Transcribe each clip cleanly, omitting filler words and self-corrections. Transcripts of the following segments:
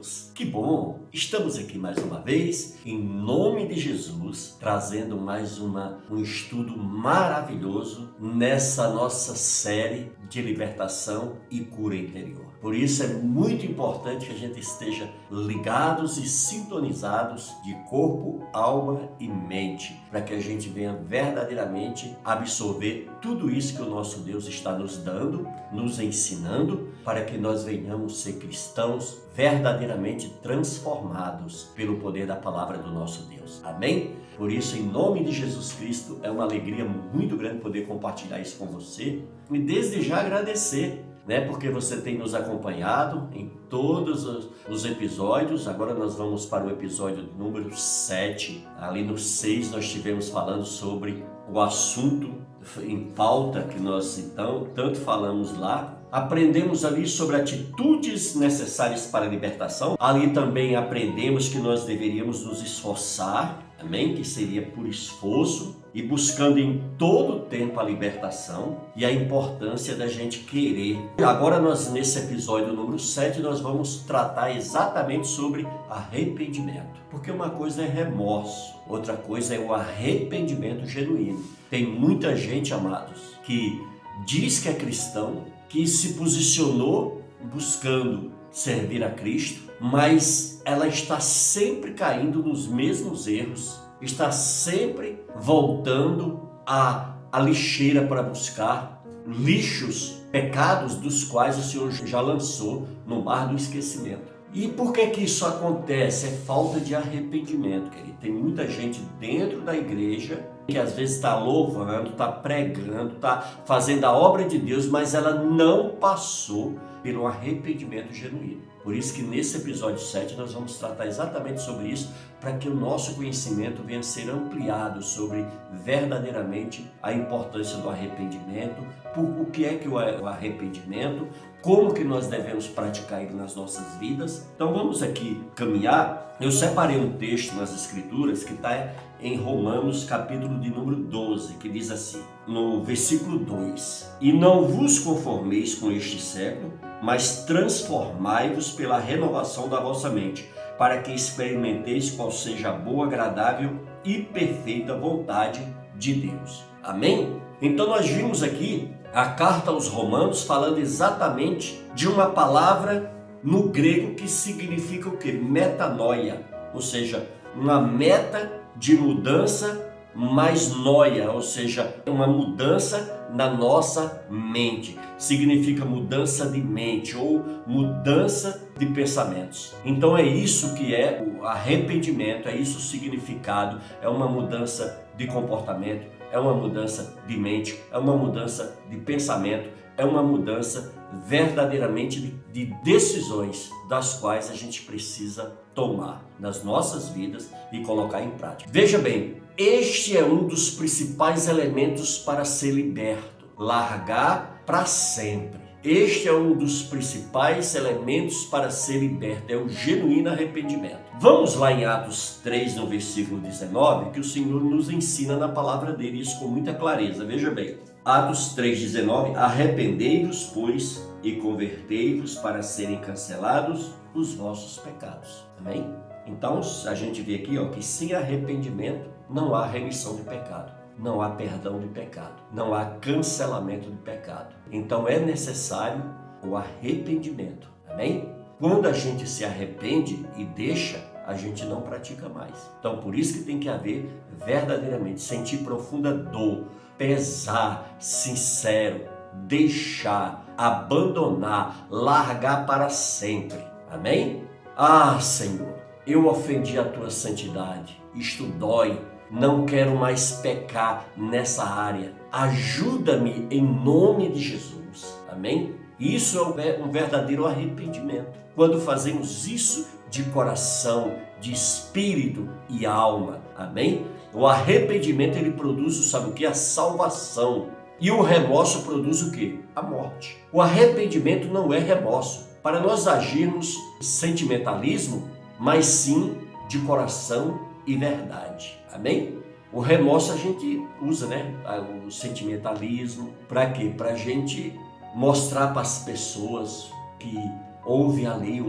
Deus! Que bom! Estamos aqui mais uma vez, em nome de Jesus, trazendo mais um estudo maravilhoso nessa nossa série de libertação e cura interior. Por isso é muito importante que a gente esteja ligados e sintonizados de corpo, alma e mente, para que a gente venha verdadeiramente absorver tudo isso que o nosso Deus está nos dando, nos ensinando, para que nós venhamos ser cristãos verdadeiramente transformados pelo poder da palavra do nosso Deus. Amém? Por isso, em nome de Jesus Cristo, é uma alegria muito grande poder compartilhar isso com você e desde já agradecer, porque você tem nos acompanhado em todos os episódios. Agora nós vamos para o episódio número 7. Ali no 6 nós estivemos falando sobre o assunto em pauta que nós então tanto falamos lá. Aprendemos ali sobre atitudes necessárias para a libertação. Ali também aprendemos que nós deveríamos nos esforçar, amém? Que seria por esforço e buscando em todo o tempo a libertação e a importância da gente querer. Agora nesse episódio número 7, nós vamos tratar exatamente sobre arrependimento. Porque uma coisa é remorso, outra coisa é o arrependimento genuíno. Tem muita gente, amados, que diz que é cristão, que se posicionou buscando servir a Cristo, mas ela está sempre caindo nos mesmos erros, está sempre voltando à lixeira para buscar lixos, pecados dos quais o Senhor já lançou no mar do esquecimento. E por que isso acontece? É falta de arrependimento, querido. Tem muita gente dentro da igreja que às vezes está louvando, está pregando, está fazendo a obra de Deus, mas ela não passou pelo arrependimento genuíno. Por isso que nesse episódio 7 nós vamos tratar exatamente sobre isso, para que o nosso conhecimento venha a ser ampliado sobre verdadeiramente a importância do arrependimento, o que é que o arrependimento, como que nós devemos praticar ele nas nossas vidas. Então vamos aqui caminhar. Eu separei um texto nas Escrituras que está em Romanos, capítulo de número 12, que diz assim, no versículo 2: E não vos conformeis com este século, mas transformai-vos pela renovação da vossa mente, para que experimenteis qual seja a boa, agradável e perfeita vontade de Deus. Amém? Então nós vimos aqui a carta aos Romanos falando exatamente de uma palavra no grego que significa o quê? Metanoia, ou seja, uma meta de mudança mais noia, ou seja, uma mudança na nossa mente. Significa mudança de mente ou mudança de pensamentos. Então é isso que é o arrependimento, é isso o significado, é uma mudança de comportamento, é uma mudança de mente, é uma mudança de pensamento, é uma mudança verdadeiramente de decisões das quais a gente precisa tomar nas nossas vidas e colocar em prática. Veja bem, este é um dos principais elementos para ser liberto, largar para sempre. Este é um dos principais elementos para ser liberto, é o genuíno arrependimento. Vamos lá em Atos 3, no versículo 19, que o Senhor nos ensina na palavra dele, isso com muita clareza. Veja bem, Atos 3,19, arrependei-vos, pois, e convertei-vos para serem cancelados os vossos pecados. Amém? Então, a gente vê aqui que sem arrependimento não há remissão de pecado. Não há perdão de pecado, não há cancelamento de pecado. Então é necessário o arrependimento, amém? Quando a gente se arrepende e deixa, a gente não pratica mais. Então por isso que tem que haver verdadeiramente, sentir profunda dor, pesar, sincero, deixar, abandonar, largar para sempre, amém? Ah, Senhor, eu ofendi a tua santidade, isto dói. Não quero mais pecar nessa área. Ajuda-me em nome de Jesus. Amém? Isso é um verdadeiro arrependimento. Quando fazemos isso de coração, de espírito e alma. Amém? O arrependimento ele produz, sabe o que? A salvação. E o remorso produz o quê? A morte. O arrependimento não é remorso. Para nós agirmos sentimentalismo, mas sim de coração e verdade. Amém? O remorso a gente usa, o sentimentalismo, para quê? Para a gente mostrar para as pessoas que houve ali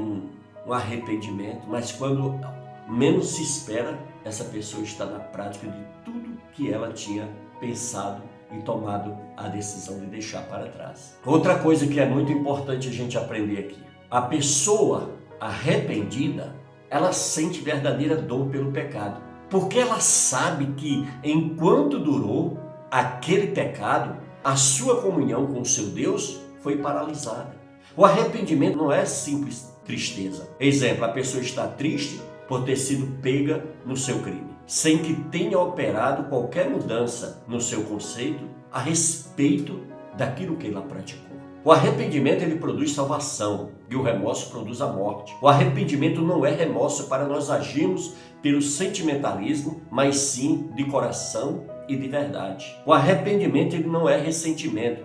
um arrependimento, mas quando menos se espera, essa pessoa está na prática de tudo que ela tinha pensado e tomado a decisão de deixar para trás. Outra coisa que é muito importante a gente aprender aqui: a pessoa arrependida, ela sente verdadeira dor pelo pecado, porque ela sabe que enquanto durou aquele pecado, a sua comunhão com o seu Deus foi paralisada. O arrependimento não é simples tristeza. Exemplo, a pessoa está triste por ter sido pega no seu crime, sem que tenha operado qualquer mudança no seu conceito a respeito daquilo que ela praticou. O arrependimento, ele produz salvação e o remorso produz a morte. O arrependimento não é remorso para nós agirmos pelo sentimentalismo, mas sim de coração e de verdade. O arrependimento, ele não é ressentimento.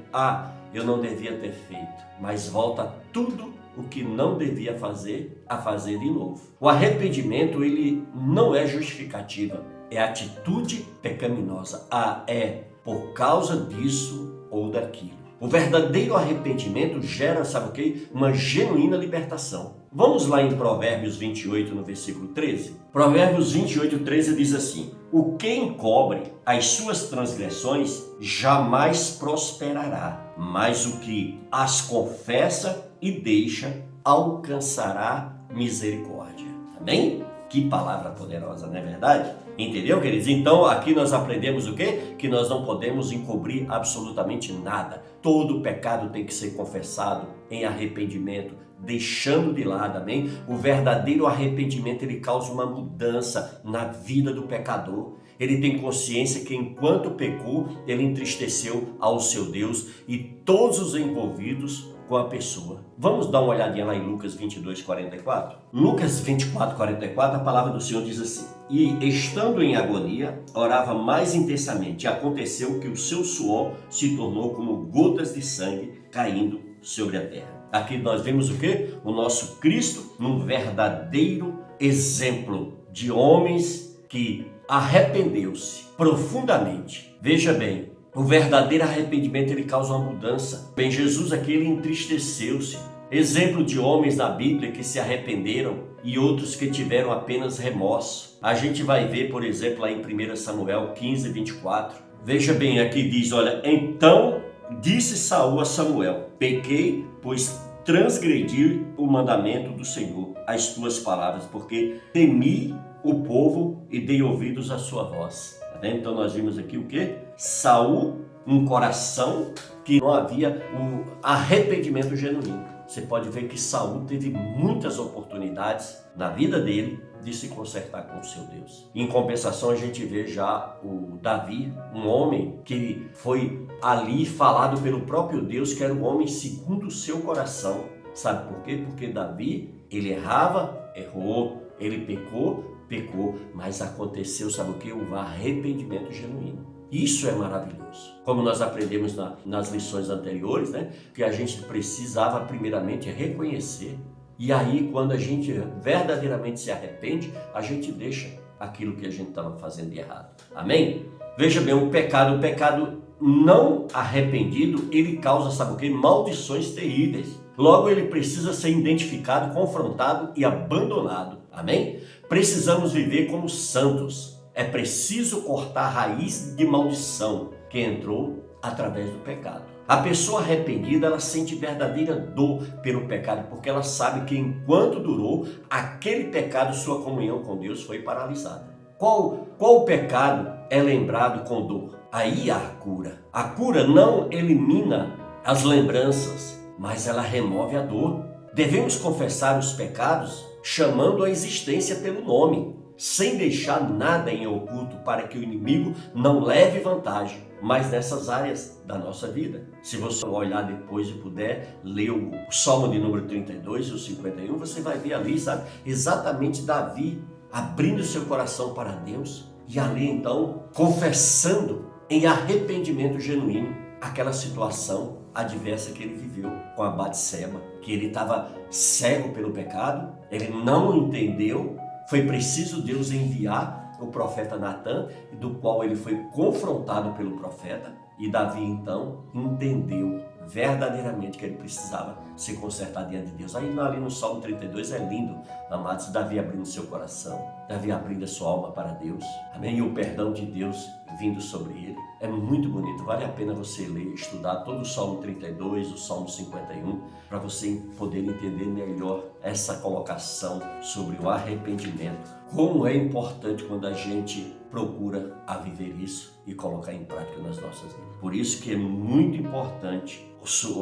Eu não devia ter feito, mas volta tudo o que não devia fazer a fazer de novo. O arrependimento, ele não é justificativa, é atitude pecaminosa. É por causa disso ou daquilo. O verdadeiro arrependimento gera, sabe o quê? Uma genuína libertação. Vamos lá em Provérbios 28, no versículo 13. Provérbios 28, 13 diz assim: o que encobre as suas transgressões jamais prosperará, mas o que as confessa e deixa alcançará misericórdia. Amém? Que palavra poderosa, não é verdade? Entendeu, queridos? Então, aqui nós aprendemos o quê? Que nós não podemos encobrir absolutamente nada. Todo pecado tem que ser confessado em arrependimento, deixando de lado, amém? O verdadeiro arrependimento, ele causa uma mudança na vida do pecador. Ele tem consciência que enquanto pecou, ele entristeceu ao seu Deus e todos os envolvidos com a pessoa. Vamos dar uma olhadinha lá em Lucas 22, 44? Lucas 24, 44, a palavra do Senhor diz assim: e estando em agonia, orava mais intensamente, e aconteceu que o seu suor se tornou como gotas de sangue caindo sobre a terra. Aqui nós vemos o quê? O nosso Cristo num verdadeiro exemplo de homens que arrependeu-se profundamente. Veja bem, o verdadeiro arrependimento, ele causa uma mudança. Bem, Jesus aqui, ele entristeceu-se. Exemplo de homens na Bíblia que se arrependeram e outros que tiveram apenas remorso. A gente vai ver, por exemplo, lá em 1 Samuel 15, 24. Veja bem, aqui diz, olha, então disse Saul a Samuel: pequei, pois transgredi o mandamento do Senhor, as tuas palavras, porque temi o povo e dei ouvidos à sua voz. Tá vendo? Então nós vimos aqui o quê? Saul, um coração que não havia o arrependimento genuíno. Você pode ver que Saul teve muitas oportunidades na vida dele de se consertar com o seu Deus. Em compensação, a gente vê já o Davi, um homem que foi ali falado pelo próprio Deus que era um homem segundo o seu coração. Sabe por quê? Porque Davi, ele errava, errou, ele pecou, mas aconteceu, sabe o quê? O arrependimento genuíno. Isso é maravilhoso. Como nós aprendemos nas lições anteriores, né? Que a gente precisava primeiramente reconhecer. E aí, quando a gente verdadeiramente se arrepende, a gente deixa aquilo que a gente estava fazendo de errado. Amém? Veja bem, o pecado não arrependido, ele causa, sabe o quê? Maldições terríveis. Logo, ele precisa ser identificado, confrontado e abandonado. Amém? Precisamos viver como santos. É preciso cortar a raiz de maldição que entrou através do pecado. A pessoa arrependida, ela sente verdadeira dor pelo pecado, porque ela sabe que enquanto durou aquele pecado, sua comunhão com Deus foi paralisada. Qual pecado é lembrado com dor? Aí há a cura. A cura não elimina as lembranças, mas ela remove a dor. Devemos confessar os pecados chamando a existência pelo nome, sem deixar nada em oculto para que o inimigo não leve vantagem, mas nessas áreas da nossa vida. Se você olhar depois e puder ler o Salmo de número 32 e o 51, você vai ver ali, sabe, exatamente Davi abrindo seu coração para Deus e ali então confessando em arrependimento genuíno aquela situação adversa que ele viveu com a Batseba, que ele estava cego pelo pecado, ele não entendeu. Foi preciso Deus enviar o profeta Natã, do qual ele foi confrontado pelo profeta, e Davi então entendeu verdadeiramente que ele precisava se consertar diante de Deus. Aí ali no Salmo 32 é lindo, amados, Davi abrindo seu coração, Davi abrindo a sua alma para Deus, amém? E o perdão de Deus vindo sobre ele. É muito bonito, vale a pena você ler, estudar todo o Salmo 32, o Salmo 51, para você poder entender melhor essa colocação sobre o arrependimento. Como é importante quando a gente procura a viver isso e colocar em prática nas nossas vidas. Por isso que é muito importante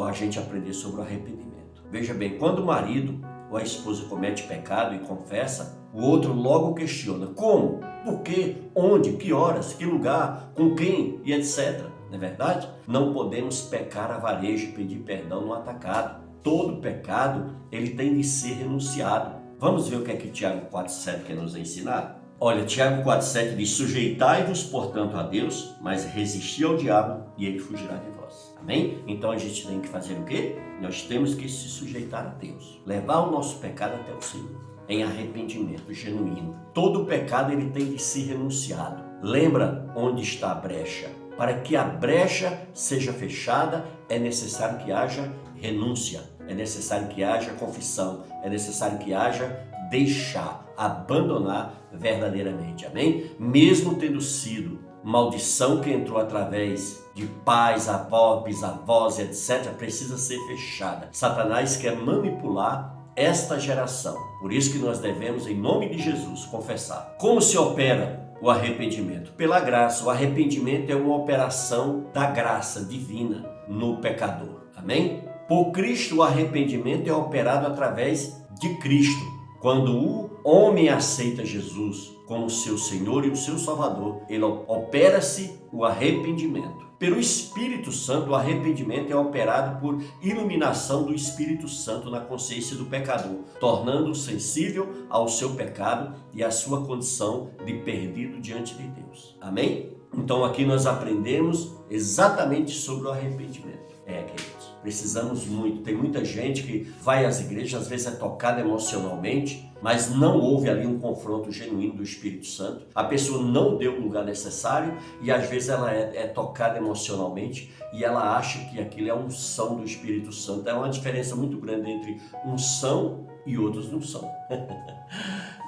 a gente aprender sobre o arrependimento. Veja bem, quando o marido ou a esposa comete pecado e confessa, o outro logo questiona como, por quê, onde, que horas, que lugar, com quem e etc. Não é verdade? Não podemos pecar a varejo e pedir perdão no atacado. Todo pecado ele tem de ser renunciado. Vamos ver o que é que Tiago 4,7 quer nos ensinar? Olha, Tiago 4,7 diz: sujeitai-vos, portanto, a Deus, mas resisti ao diabo e ele fugirá de vós. Amém? Então a gente tem que fazer o quê? Nós temos que se sujeitar a Deus. Levar o nosso pecado até o Senhor, em arrependimento genuíno. Todo pecado ele tem de ser renunciado. Lembra onde está a brecha? Para que a brecha seja fechada, é necessário que haja renúncia, é necessário que haja confissão, é necessário que haja deixar, abandonar verdadeiramente, amém? Mesmo tendo sido maldição que entrou através de pais, avós, bisavós, etc., precisa ser fechada. Satanás quer manipular esta geração. Por isso que nós devemos, em nome de Jesus, confessar. Como se opera o arrependimento? Pela graça. O arrependimento é uma operação da graça divina no pecador, amém? Por Cristo, o arrependimento é operado através de Cristo. Quando o homem aceita Jesus como seu Senhor e o seu Salvador, ele opera-se o arrependimento. Pelo Espírito Santo, o arrependimento é operado por iluminação do Espírito Santo na consciência do pecador, tornando-o sensível ao seu pecado e à sua condição de perdido diante de Deus. Amém? Então aqui nós aprendemos exatamente sobre o arrependimento. Queridos, precisamos muito. Tem muita gente que vai às igrejas, às vezes é tocada emocionalmente, mas não houve ali um confronto genuíno do Espírito Santo. A pessoa não deu o lugar necessário e às vezes ela é tocada emocionalmente e ela acha que aquilo é unção do Espírito Santo. É uma diferença muito grande entre unção e outros não são.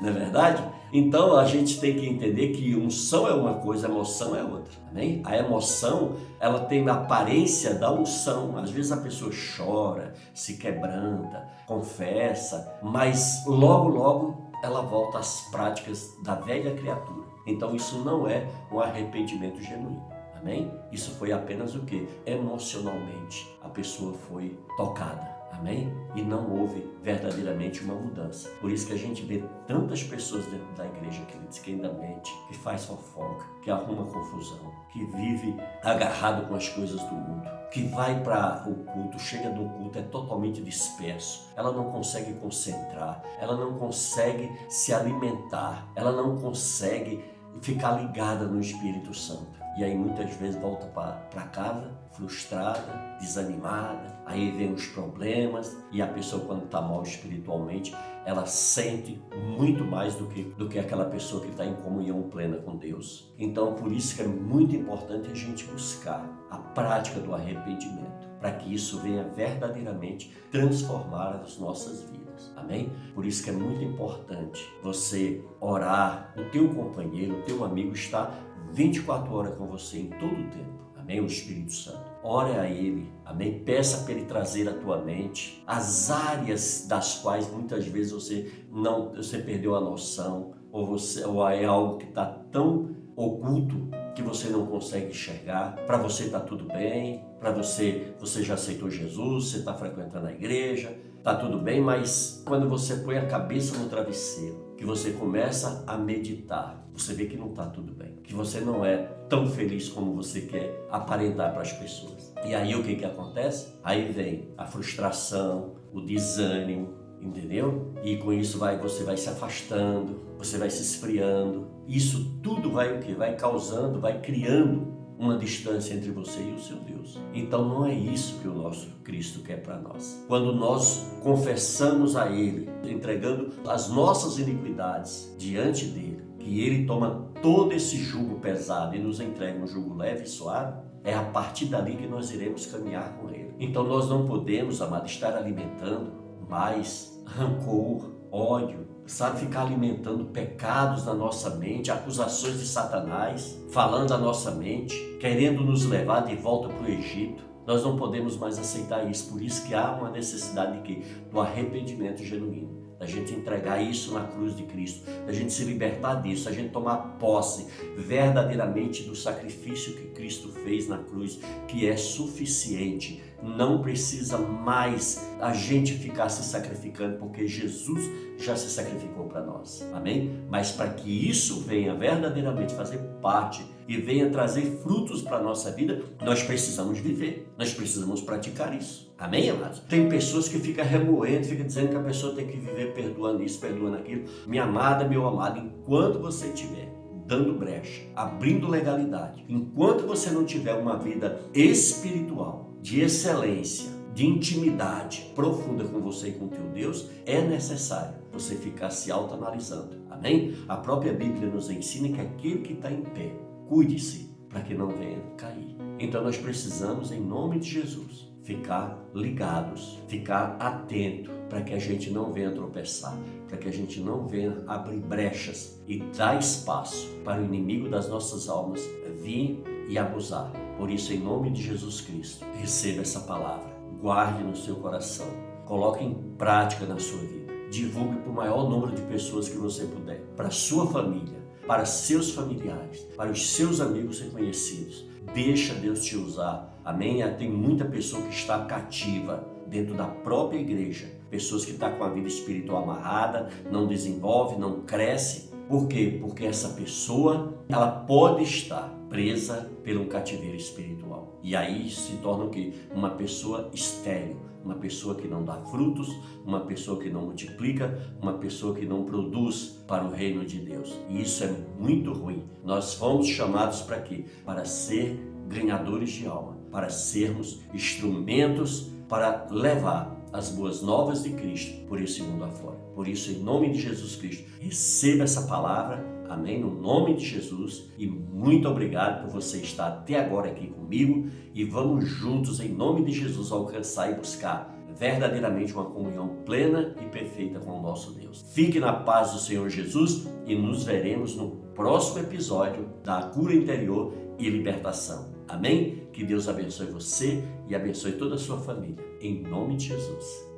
Não é verdade? Então a gente tem que entender que unção é uma coisa, emoção é outra. Amém? A emoção, ela tem a aparência da unção. Às vezes a pessoa chora, se quebranta, confessa, mas logo ela volta às práticas da velha criatura. Então isso não é um arrependimento genuíno. Amém? Isso foi apenas o quê? Emocionalmente a pessoa foi tocada. Amém? E não houve verdadeiramente uma mudança. Por isso que a gente vê tantas pessoas dentro da igreja, queridos, que ainda mente, que faz fofoca, que arruma confusão, que vive agarrado com as coisas do mundo, que vai para o culto, chega no culto, é totalmente disperso, ela não consegue concentrar, ela não consegue se alimentar, ela não consegue ficar ligada no Espírito Santo. E aí muitas vezes volta para casa frustrada, desanimada, aí vem os problemas e a pessoa quando está mal espiritualmente, ela sente muito mais do que aquela pessoa que está em comunhão plena com Deus. Então por isso que é muito importante a gente buscar a prática do arrependimento, para que isso venha verdadeiramente transformar as nossas vidas. Amém? Por isso que é muito importante você orar, o teu companheiro, o teu amigo está 24 horas com você em todo o tempo. Amém? O Espírito Santo. Ore a Ele. Amém? Peça para Ele trazer à tua mente as áreas das quais muitas vezes você perdeu a noção, ou é algo que está tão oculto que você não consegue enxergar. Para você está tudo bem, para você já aceitou Jesus, você está frequentando a igreja, está tudo bem, mas quando você põe a cabeça no travesseiro, que você começa a meditar, você vê que não está tudo bem, que você não é tão feliz como você quer aparentar para as pessoas. E aí o que acontece? Aí vem a frustração, o desânimo, entendeu? E com isso você vai se afastando, você vai se esfriando. Isso tudo vai o quê? Vai causando, vai criando uma distância entre você e o seu Deus. Então não é isso que o nosso Cristo quer para nós. Quando nós confessamos a Ele, entregando as nossas iniquidades diante dele, que Ele toma todo esse jugo pesado e nos entrega um jugo leve e suave, é a partir dali que nós iremos caminhar com Ele. Então nós não podemos, amado, estar alimentando mais rancor, ódio, sabe, ficar alimentando pecados na nossa mente, acusações de Satanás, falando a nossa mente, querendo nos levar de volta para o Egito. Nós não podemos mais aceitar isso, por isso que há uma necessidade de quê? Do arrependimento genuíno, da gente entregar isso na cruz de Cristo, da gente se libertar disso, da gente tomar posse verdadeiramente do sacrifício que Cristo fez na cruz, que é suficiente. Não precisa mais a gente ficar se sacrificando, porque Jesus já se sacrificou para nós, amém? Mas para que isso venha verdadeiramente fazer parte e venha trazer frutos para a nossa vida, nós precisamos viver, nós precisamos praticar isso, amém, amados? Tem pessoas que ficam remoendo, ficam dizendo que a pessoa tem que viver perdoando isso, perdoando aquilo. Minha amada, meu amado, enquanto você estiver dando brecha, abrindo legalidade, enquanto você não tiver uma vida espiritual, de excelência, de intimidade profunda com você e com teu Deus, é necessário você ficar se autoanalisando, amém? A própria Bíblia nos ensina que aquele que está em pé, cuide-se para que não venha cair. Então nós precisamos, em nome de Jesus, ficar ligados, ficar atento, para que a gente não venha tropeçar, para que a gente não venha abrir brechas e dar espaço para o inimigo das nossas almas vir e abusar. Por isso, em nome de Jesus Cristo, receba essa palavra, guarde no seu coração, coloque em prática na sua vida, divulgue para o maior número de pessoas que você puder, para a sua família, para seus familiares, para os seus amigos reconhecidos. Deixa Deus te usar, amém? Tem muita pessoa que está cativa dentro da própria igreja, pessoas que estão com a vida espiritual amarrada, não desenvolve, não cresce. Por quê? Porque essa pessoa, ela pode estar presa por um cativeiro espiritual. E aí se torna o quê? Uma pessoa estéril, uma pessoa que não dá frutos, uma pessoa que não multiplica, uma pessoa que não produz para o reino de Deus. E isso é muito ruim. Nós fomos chamados para quê? Para ser ganhadores de alma, para sermos instrumentos para levar as boas novas de Cristo por esse mundo afora. Por isso, em nome de Jesus Cristo, receba essa palavra, amém? No nome de Jesus, e muito obrigado por você estar até agora aqui comigo, e vamos juntos, em nome de Jesus, alcançar e buscar verdadeiramente uma comunhão plena e perfeita com o nosso Deus. Fique na paz do Senhor Jesus e nos veremos no próximo episódio da Cura Interior e Libertação. Amém? Que Deus abençoe você e abençoe toda a sua família. Em nome de Jesus.